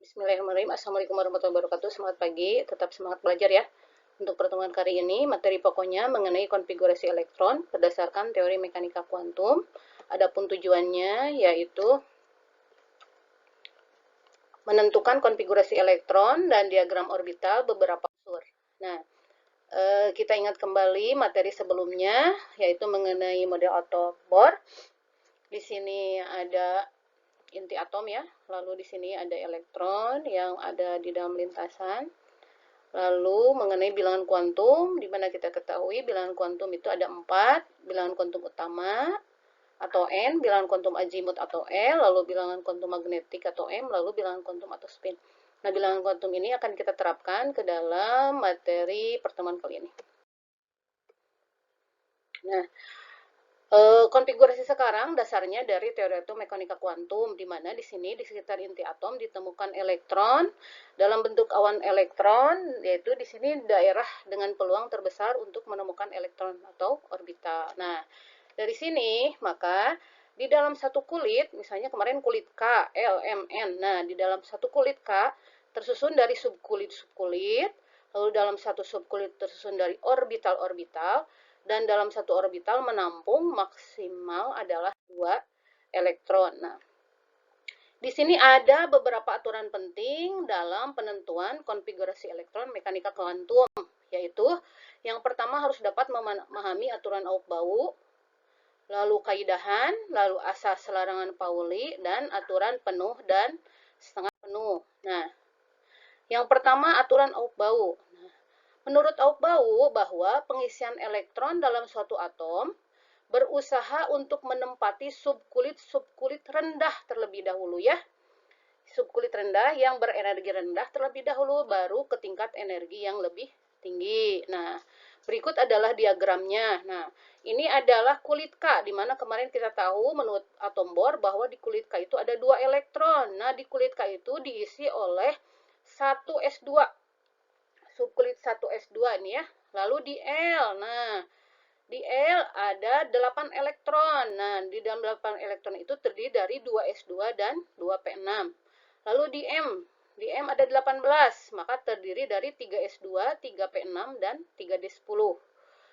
Bismillahirrahmanirrahim. Assalamualaikum warahmatullahi wabarakatuh. Semangat pagi, tetap semangat belajar ya. Untuk pertemuan kali ini, materi pokoknya mengenai konfigurasi elektron berdasarkan teori mekanika kuantum. Adapun tujuannya yaitu menentukan konfigurasi elektron dan diagram orbital beberapa unsur. Nah, kita ingat kembali materi sebelumnya, yaitu mengenai model atom Bohr. Di sini ada inti atom ya, lalu di sini ada elektron yang ada di dalam lintasan. Lalu mengenai bilangan kuantum, di mana kita ketahui bilangan kuantum itu ada 4, bilangan kuantum utama atau N, bilangan kuantum azimut atau L, lalu bilangan kuantum magnetik atau M, lalu bilangan kuantum atau spin. Nah, bilangan kuantum ini akan kita terapkan ke dalam materi pertemuan kali ini. Nah, konfigurasi sekarang dasarnya dari teori atom mekanika kuantum, di mana di sini di sekitar inti atom ditemukan elektron dalam bentuk awan elektron, yaitu di sini daerah dengan peluang terbesar untuk menemukan elektron atau orbital. Nah, dari sini maka di dalam satu kulit, misalnya kemarin kulit K, L, M, N. Nah, di dalam satu kulit K tersusun dari subkulit-subkulit, lalu dalam satu subkulit tersusun dari orbital-orbital, dan dalam satu orbital menampung maksimal adalah 2 elektron. Nah, di sini ada beberapa aturan penting dalam penentuan konfigurasi elektron mekanika kuantum, yaitu yang pertama harus dapat memahami aturan Auk-Bau, lalu kaidahan, lalu asas larangan Pauli, dan aturan penuh dan setengah penuh. Nah, yang pertama aturan Auk-Bau. Menurut Auk-Bau bahwa pengisian elektron dalam suatu atom berusaha untuk menempati subkulit-subkulit rendah terlebih dahulu ya. Subkulit rendah yang berenergi rendah terlebih dahulu, baru ke tingkat energi yang lebih tinggi. Nah, berikut adalah diagramnya. Nah, ini adalah kulit K, di mana kemarin kita tahu menurut atom Bohr bahwa di kulit K itu ada 2 elektron. Nah, di kulit K itu diisi oleh 1 S2. Subkulit 1S2 ini ya. Lalu di L, nah di L ada 8 elektron. Nah, di dalam 8 elektron itu terdiri dari 2S2 dan 2P6. Lalu di M ada 18, maka terdiri dari 3S2, 3P6 dan 3D10.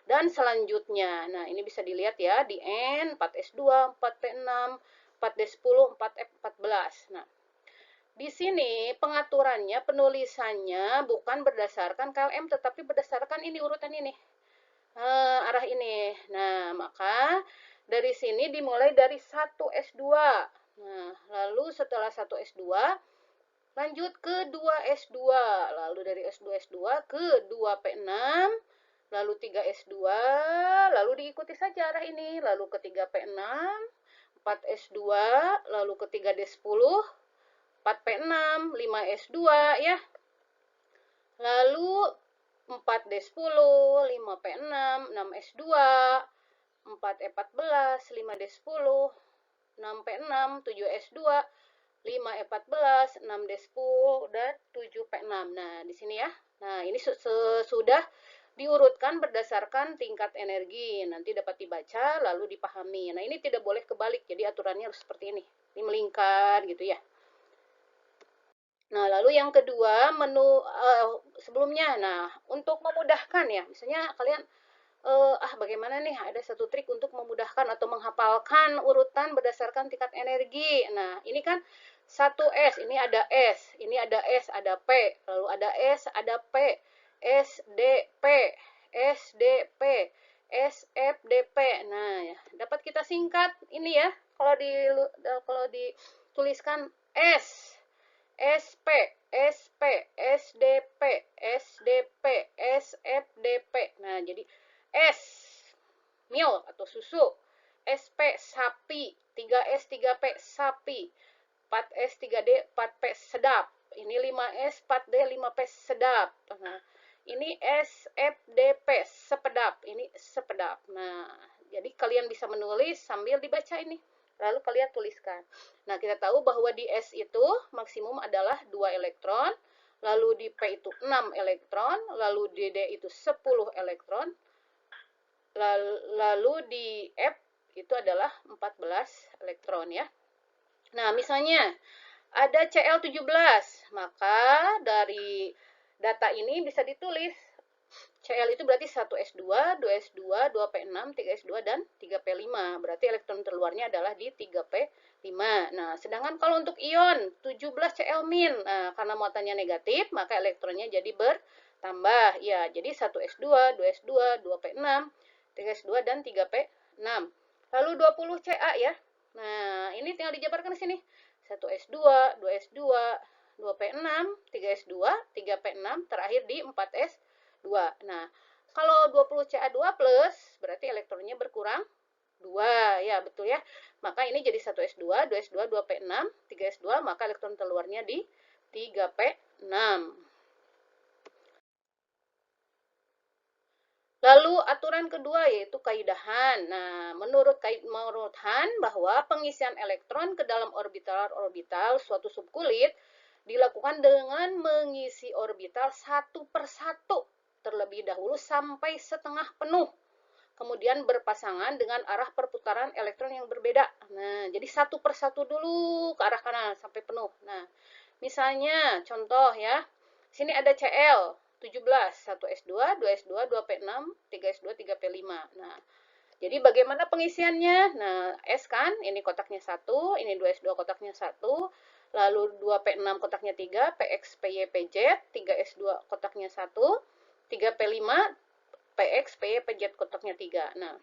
Dan selanjutnya, nah ini bisa dilihat ya, di N 4S2, 4P6, 4D10, 4F14. Nah, di sini pengaturannya, penulisannya bukan berdasarkan KLM, tetapi berdasarkan ini urutan ini. Arah ini. Nah, maka dari sini dimulai dari 1S2. Nah, lalu setelah 1S2, lanjut ke 2S2. Lalu dari S2S2 ke 2P6, lalu 3S2, lalu diikuti saja arah ini. Lalu ke 3P6, 4S2, lalu ke 3D10, 4P6, 5S2 ya. Lalu 4D10, 5P6, 6S2, 4E14, 5D10, 6P6, 7S2, 5E14, 6D10, dan 7P6. Nah, di sini ya. Nah, ini sudah diurutkan berdasarkan tingkat energi. Nanti dapat dibaca lalu dipahami. Nah, ini tidak boleh kebalik. Jadi aturannya harus seperti ini. Ini melingkar gitu ya. Nah, lalu yang kedua, sebelumnya, nah, untuk memudahkan ya, misalnya kalian, bagaimana nih, ada satu trik untuk memudahkan atau menghafalkan urutan berdasarkan tingkat energi. Nah, ini kan 1S, ini ada S, ini ada S, ada P, lalu ada S, ada P, SDP, SDP, SFDP. Nah, ya, dapat kita singkat ini ya, kalau dituliskan S, SP, SP, SDP, SDP, SFDP. Nah, jadi S, milk atau susu. SP, sapi. 3S, 3P, sapi. 4S, 3D, 4P, sedap. Ini 5S, 4D, 5P, sedap. Nah, ini SFDP, sepedap. Ini sepedap. Nah, jadi kalian bisa menulis sambil dibaca ini. Lalu kalian tuliskan. Nah, kita tahu bahwa di S itu maksimum adalah 2 elektron, lalu di P itu 6 elektron, lalu di D itu 10 elektron, lalu di F itu adalah 14 elektron ya. Nah, misalnya ada Cl17. Maka dari data ini bisa ditulis Cl itu berarti 1s2, 2s2, 2p6, 3s2, dan 3p5. Berarti elektron terluarnya adalah di 3p5. Nah, sedangkan kalau untuk ion 17Cl-. Nah, karena muatannya negatif, maka elektronnya jadi bertambah. Ya, jadi 1s2, 2s2, 2p6, 3s2, dan 3p6. Lalu 20Ca ya. Nah, ini tinggal dijabarkan di sini. 1s2, 2s2, 2p6, 3s2, 3p6, terakhir di 4s2. Nah, kalau 20Ca2+, berarti elektronnya berkurang 2, ya betul ya. Maka ini jadi 1s2, 2s2, 2p6, 3s2, maka elektron keluarnya di 3p6. Lalu aturan kedua yaitu kaidahan. Nah, menurut Han bahwa pengisian elektron ke dalam orbital suatu subkulit dilakukan dengan mengisi orbital satu persatu terlebih dahulu sampai setengah penuh. Kemudian berpasangan dengan arah perputaran elektron yang berbeda. Nah, jadi satu persatu dulu ke arah kanan sampai penuh. Nah, misalnya contoh ya, sini ada Cl 17, 1s2, 2s2, 2p6, 3s2, 3p5. Nah, jadi bagaimana pengisiannya? Nah, S kan, ini kotaknya 1, ini 2s2 kotaknya 1, lalu 2p6 kotaknya 3, px, py, pz, 3s2 kotaknya 1, 3p5, px, py, pz kotaknya 3. Nah,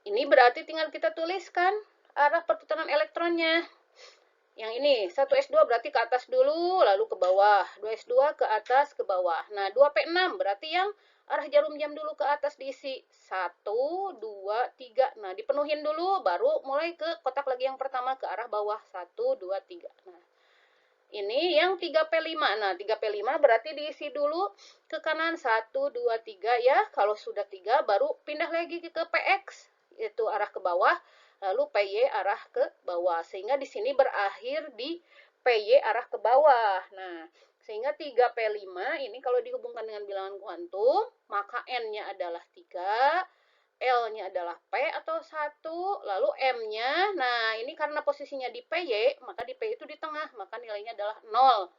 ini berarti tinggal kita tuliskan arah perputaran elektronnya. Yang ini, 1s2 berarti ke atas dulu, lalu ke bawah. 2s2 ke atas, ke bawah. Nah, 2p6 berarti yang arah jarum jam dulu ke atas diisi. 1, 2, 3. Nah, dipenuhin dulu, baru mulai ke kotak lagi yang pertama ke arah bawah. 1, 2, 3. Nah, ini yang 3p5. Nah, 3p5 berarti diisi dulu ke kanan. 1, 2, 3 ya. Kalau sudah 3, baru pindah lagi ke px. Itu arah ke bawah. Lalu PY arah ke bawah. Sehingga di sini berakhir di PY arah ke bawah. Nah, sehingga 3P5 ini kalau dihubungkan dengan bilangan kuantum, maka N-nya adalah 3, L-nya adalah P atau 1, lalu M-nya, nah ini karena posisinya di PY, maka di P itu di tengah, maka nilainya adalah 0.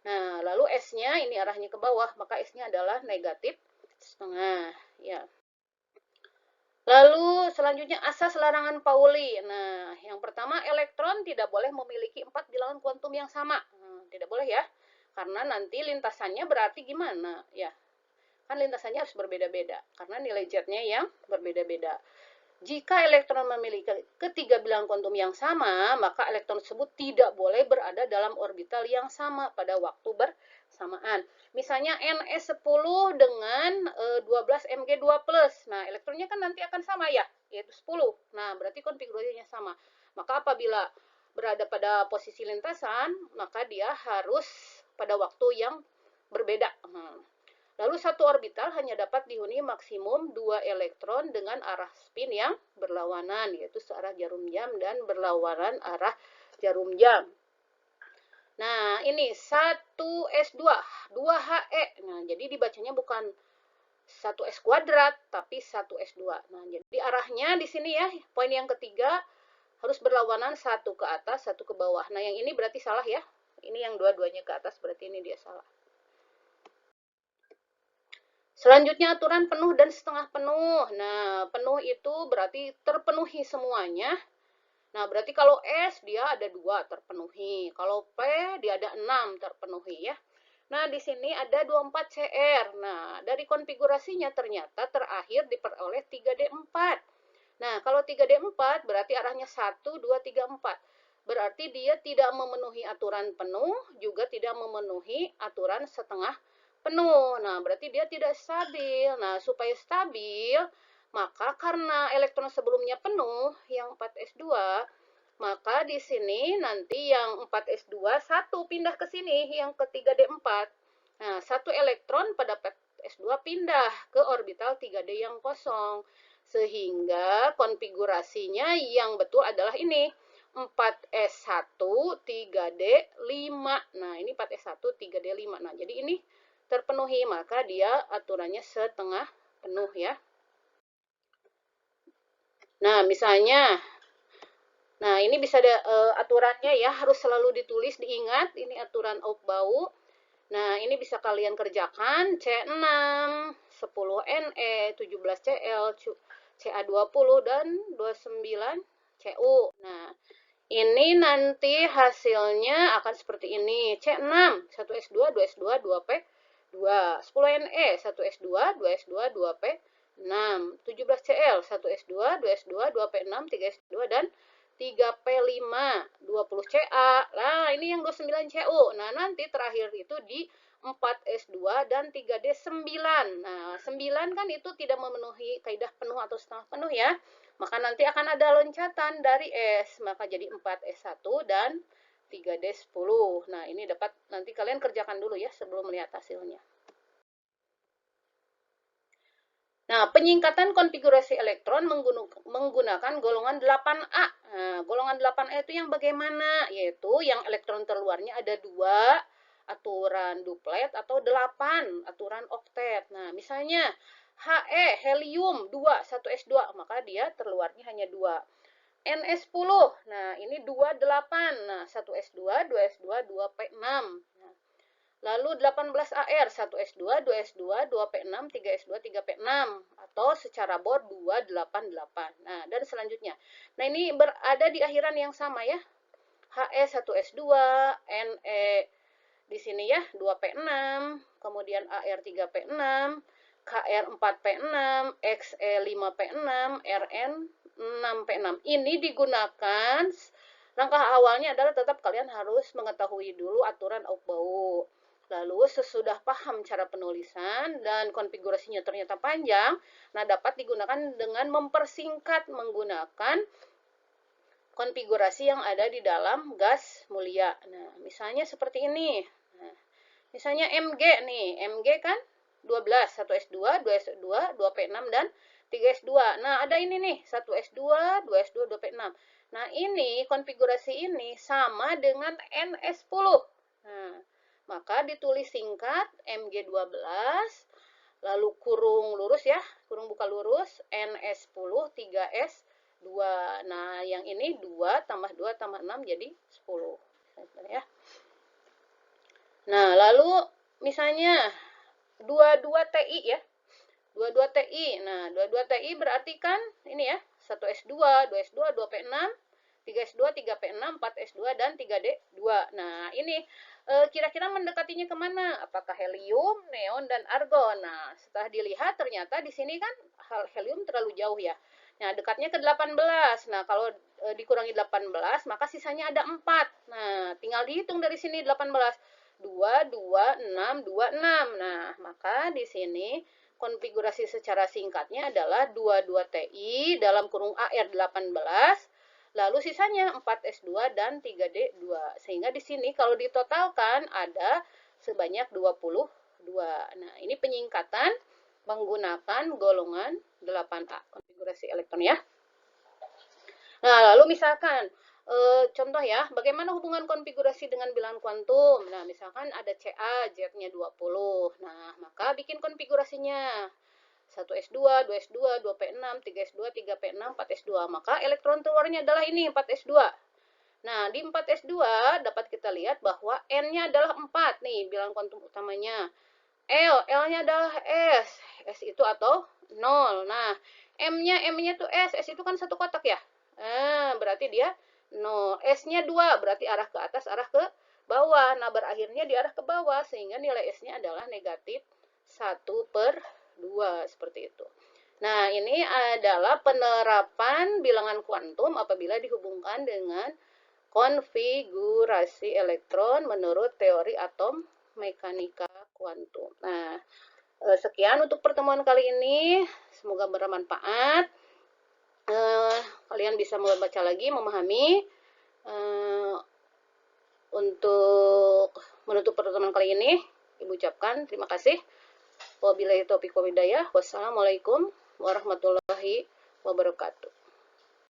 Nah, lalu S-nya ini arahnya ke bawah, maka S-nya adalah negatif setengah. Ya. Lalu selanjutnya asas larangan Pauli. Nah, yang pertama elektron tidak boleh memiliki 4 bilangan kuantum yang sama. Tidak boleh ya. Karena nanti lintasannya berarti gimana? Ya, kan lintasannya harus berbeda-beda. Karena nilai Z-nya yang berbeda-beda. Jika elektron memiliki ketiga bilangan kuantum yang sama, maka elektron tersebut tidak boleh berada dalam orbital yang sama pada waktu bersamaan. Misalnya Ns10 dengan 12Mg2+. Nah, elektronnya kan nanti akan sama ya, yaitu 10. Nah, berarti konfigurasinya sama. Maka apabila berada pada posisi lintasan, maka dia harus pada waktu yang berbeda. Lalu satu orbital hanya dapat dihuni maksimum 2 elektron dengan arah spin yang berlawanan, yaitu searah jarum jam dan berlawanan arah jarum jam. Nah, ini 1s2, 2he. Nah, jadi dibacanya bukan 1s kuadrat, tapi 1s2. Nah, jadi arahnya di sini ya, poin yang ketiga harus berlawanan satu ke atas, satu ke bawah. Nah, yang ini berarti salah ya. Ini yang dua-duanya ke atas, berarti ini dia salah. Selanjutnya aturan penuh dan setengah penuh. Nah, penuh itu berarti terpenuhi semuanya. Nah, berarti kalau S dia ada 2 terpenuhi. Kalau P dia ada 6 terpenuhi ya. Nah, di sini ada 24Cr. Nah, dari konfigurasinya ternyata terakhir diperoleh 3D4. Nah, kalau 3D4 berarti arahnya 1, 2, 3, 4. Berarti dia tidak memenuhi aturan penuh, juga tidak memenuhi aturan setengah penuh. Nah, berarti dia tidak stabil. Nah, supaya stabil, maka karena elektron sebelumnya penuh, yang 4s2, maka di sini nanti yang 4s2, satu pindah ke sini, yang ke 3d4. Nah, satu elektron pada 4s2 pindah ke orbital 3d yang kosong. Sehingga konfigurasinya yang betul adalah ini. 4s1, 3d5. Nah, ini 4s1, 3d5. Nah, jadi ini terpenuhi, maka dia aturannya setengah penuh ya. Nah, misalnya Nah, ini bisa aturannya ya, harus selalu ditulis, diingat, ini aturan Aufbau. Nah, ini bisa kalian kerjakan, C6, 10Ne, 17Cl, Ca20, dan 29Cu. Nah, ini nanti hasilnya akan seperti ini. C6, 1S2, 2S2, 2P2. 10Ne, 1S2, 2S2, 2P6. 17Cl, 1S2, 2S2, 2P6, 3S2, dan 3P5, 20Ca. Nah, ini yang 29Cu. Nah, nanti terakhir itu di 4S2 dan 3D9. Nah, 9 kan itu tidak memenuhi kaidah penuh atau setengah penuh ya. Maka nanti akan ada loncatan dari S. Maka jadi 4S1 dan 3D10. Nah, ini dapat nanti kalian kerjakan dulu ya sebelum melihat hasilnya. Nah, penyingkatan konfigurasi elektron menggunakan golongan 8A. Nah, golongan 8A itu yang bagaimana? Yaitu yang elektron terluarnya ada 2, aturan duplet, atau 8, aturan oktet. Nah, misalnya He, helium 2, 1S2, maka dia terluarnya hanya 2. NS10, nah ini 28, nah 1S2, 2S2, 2P6. Nah, lalu 18AR, 1S2, 2S2, 2P6, 3S2, 3P6, atau secara bor 288. Nah, dan selanjutnya. Nah, ini berada di akhiran yang sama ya. He 1S2, Ne di sini ya 2P6, kemudian AR 3P6, KR 4P6, XE 5P6, RN 6P6. Ini digunakan, langkah awalnya adalah tetap kalian harus mengetahui dulu aturan Aufbau. Lalu sesudah paham cara penulisan dan konfigurasinya ternyata panjang, nah dapat digunakan dengan mempersingkat menggunakan konfigurasi yang ada di dalam gas mulia. Nah, misalnya seperti ini. Nah, misalnya Mg nih, Mg kan 12, 1S2, 2S2, 2P6, dan 3S2. Nah, ada ini nih, 1S2, 2S2, 2P6. Nah, ini konfigurasi ini sama dengan NS10. Nah, maka ditulis singkat Mg12, lalu kurung lurus ya, kurung buka lurus, NS10, 3S2. Nah, yang ini 2 tambah 2 tambah 6 jadi 10. Ya. Nah, lalu misalnya 22Ti ya. 22Ti. Nah, 22Ti berarti kan ini ya, 1S2, 2S2, 2P6, 3S2, 3P6, 4S2, dan 3D2. Nah, ini kira-kira mendekatinya kemana? Apakah helium, neon, dan argon? Nah, setelah dilihat ternyata di sini kan helium terlalu jauh ya. Nah, dekatnya ke 18. Nah, kalau dikurangi 18, maka sisanya ada 4. Nah, tinggal dihitung dari sini 18. 2, 2, 6, 2, 6. Nah, maka di sini konfigurasi secara singkatnya adalah 22Ti dalam kurung AR18, lalu sisanya 4S2 dan 3D2. Sehingga di sini kalau ditotalkan ada sebanyak 22. Nah, ini penyingkatan menggunakan golongan 8A, konfigurasi elektron ya. Nah, lalu misalkan contoh ya, bagaimana hubungan konfigurasi dengan bilangan kuantum? Nah, misalkan ada Ca, Z-nya 20. Nah, maka bikin konfigurasinya. 1S2, 2S2, 2P6, 3S2, 3P6, 4S2. Maka elektron keluarnya adalah ini, 4S2. Nah, di 4S2 dapat kita lihat bahwa N-nya adalah 4. Nih, bilangan kuantum utamanya. L-nya adalah S. S itu atau 0. Nah, M-nya tuh S. S itu kan satu kotak ya. Berarti dia 0. S-nya 2, berarti arah ke atas, arah ke bawah. Nah, berakhirnya di arah ke bawah, sehingga nilai S-nya adalah negatif 1/2, seperti itu. Nah, ini adalah penerapan bilangan kuantum apabila dihubungkan dengan konfigurasi elektron menurut teori atom mekanika kuantum. Nah, sekian untuk pertemuan kali ini. Semoga bermanfaat. Kalian bisa membaca lagi, memahami. Untuk menutup pertemuan kali ini, Ibu ucapkan terima kasih. Wabillahi taufiq wal hidayah. Wassalamualaikum warahmatullahi wabarakatuh.